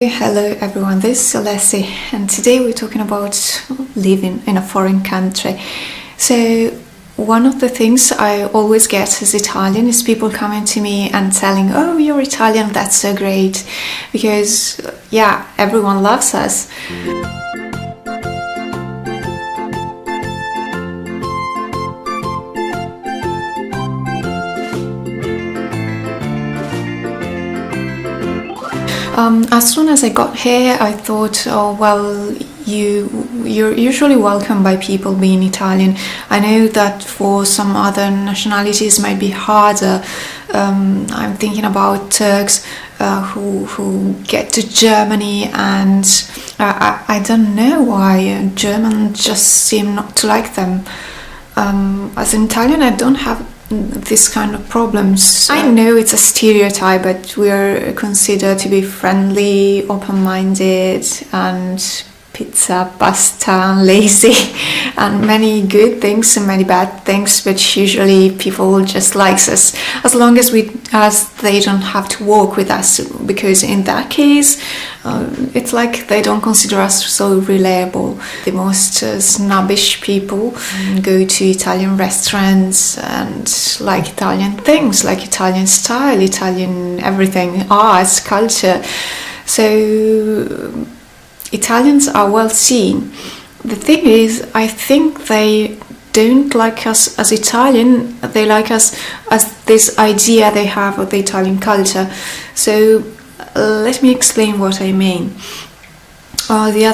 Hello everyone, this is Alessi and today we're talking about living in a foreign country. So one of the things I always get as Italian is people coming to me and telling, oh, you're Italian, that's so great, because everyone loves us. As soon as I got here, I thought, oh well, you're usually welcomed by people being Italian. I know that for some other nationalities might be harder. I'm thinking about Turks who get to Germany, and I don't know why Germans just seem not to like them. As an Italian, I don't have this kind of problems. I know it's a stereotype, but we're considered to be friendly, open-minded, and pizza, pasta, lazy, and many good things and many bad things. But usually people just likes us as long as they don't have to work with us, because in that case it's like they don't consider us so reliable. The most snobbish people go to Italian restaurants and like Italian things, like Italian style, Italian everything, arts, culture. So Italians are well seen. The thing is, I think they don't like us as Italian, they like us as this idea they have of the Italian culture. So let me explain what I mean. The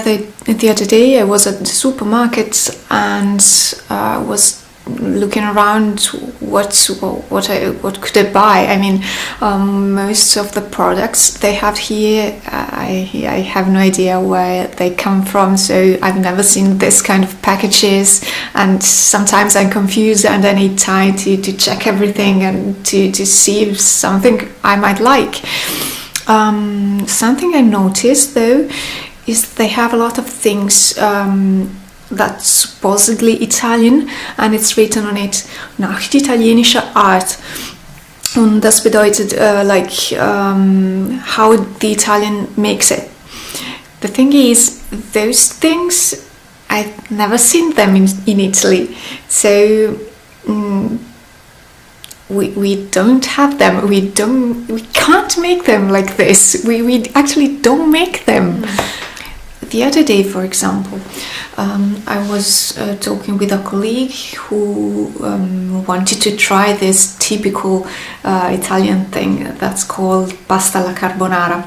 other day I was at the supermarket and was looking around what could I buy. I mean, most of the products they have here, I have no idea where they come from, so I've never seen this kind of packages, and sometimes I'm confused and I need time to check everything and to see if something I might like. Something I noticed though is they have a lot of things that's supposedly Italian, and it's written on it Nacht italienische Art. Und das bedeutet how the Italian makes it. The thing is, those things I've never seen them in Italy, so we don't have them. We can't make them like this. We actually don't make them. The other day, for example, I was talking with a colleague who wanted to try this typical Italian thing that's called pasta alla carbonara.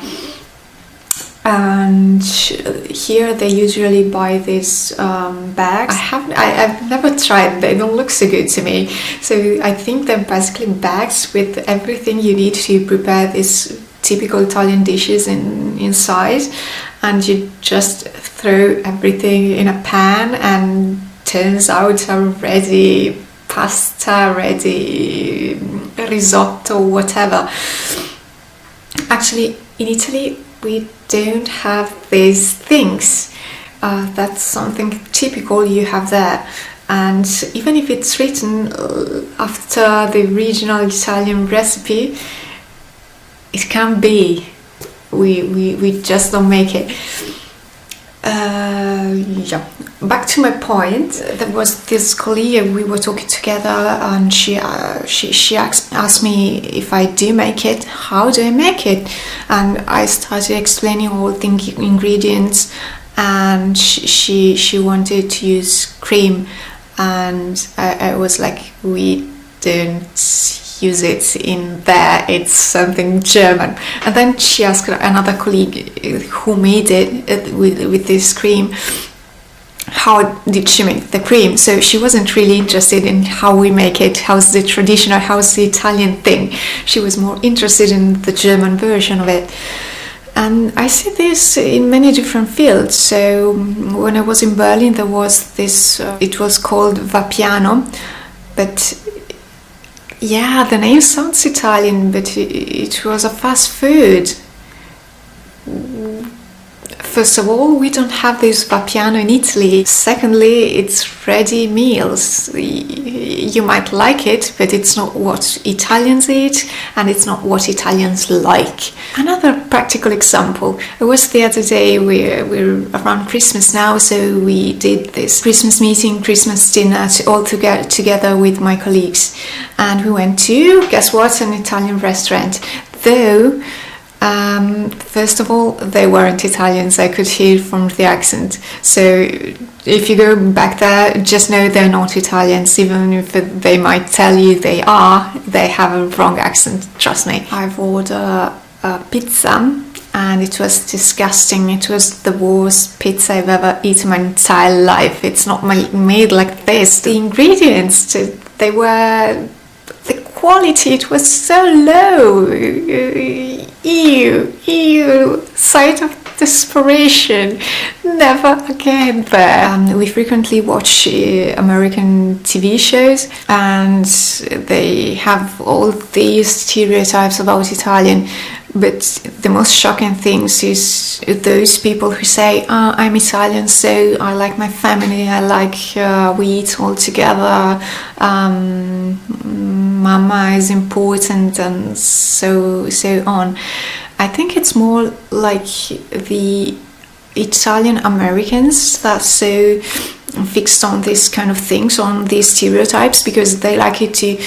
And here they usually buy these bags. I've never tried. They don't look so good to me. So I think they're basically bags with everything you need to prepare these typical Italian dishes inside, and you just throw everything in a pan and turns out a ready pasta, ready risotto, whatever. Actually, in Italy we don't have these things. That's something typical you have there, and even if it's written after the original Italian recipe, it can't be. We just don't make it. Back to my point. There was this colleague, we were talking together, and she asked me if I do make it, how do I make it? And I started explaining all the ingredients, and she wanted to use cream, and I was like, we don't use it in there, it's something German. And then she asked another colleague who made it with this cream, how did she make the cream? So she wasn't really interested in how we make it, how's the traditional, how's the Italian thing. She was more interested in the German version of it. And I see this in many different fields. So when I was in Berlin, there was this, it was called Vapiano, but the name sounds Italian, but it was a fast food First of all, we don't have this Vapiano in Italy. Secondly, it's ready meals. You might like it, but it's not what Italians eat, and it's not what Italians like. Another practical example. It was the other day, we're around Christmas now, so we did this Christmas meeting, Christmas dinner all together with my colleagues. And we went to, guess what, an Italian restaurant. Though, first of all, they weren't Italians. I could hear from the accent. So if you go back there, just know they're not Italians. Even if they might tell you they are, they have a wrong accent, trust me. I've ordered a pizza and it was disgusting. It was the worst pizza I've ever eaten in my entire life. It's not made like this. The ingredients, they were... the quality, it was so low. Ew, sight of desperation. Never again there. We frequently watch American TV shows, and they have all these stereotypes about Italian. But the most shocking things is those people who say, I'm Italian, so I like my family, I like we eat all together, mama is important, and so on. I think it's more like the Italian Americans that's so fixed on this kind of things, on these stereotypes, because they like it to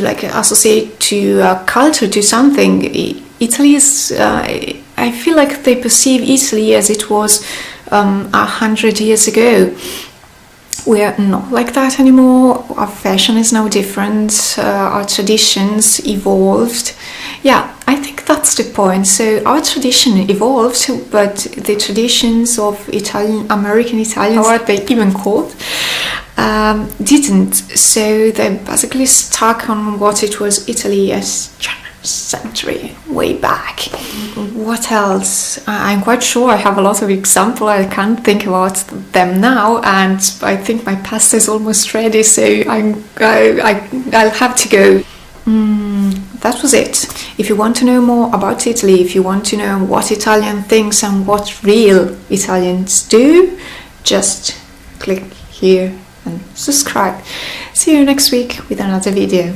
like associate to a culture, to something. Italy is, I feel like they perceive Italy as it was 100 years ago. We are not like that anymore. Our fashion is now different. Our traditions evolved. Yeah, I think that's the point. So our tradition evolved, but the traditions of American Italians, what they even called, didn't. So they basically stuck on what it was Italy as century way back. What else? I'm quite sure I have a lot of examples. I can't think about them now, and I think my pasta is almost ready, so I'll have to go. That was it. If you want to know more about Italy, if you want to know what Italian thinks and what real Italians do, just click here and subscribe. See you next week with another video.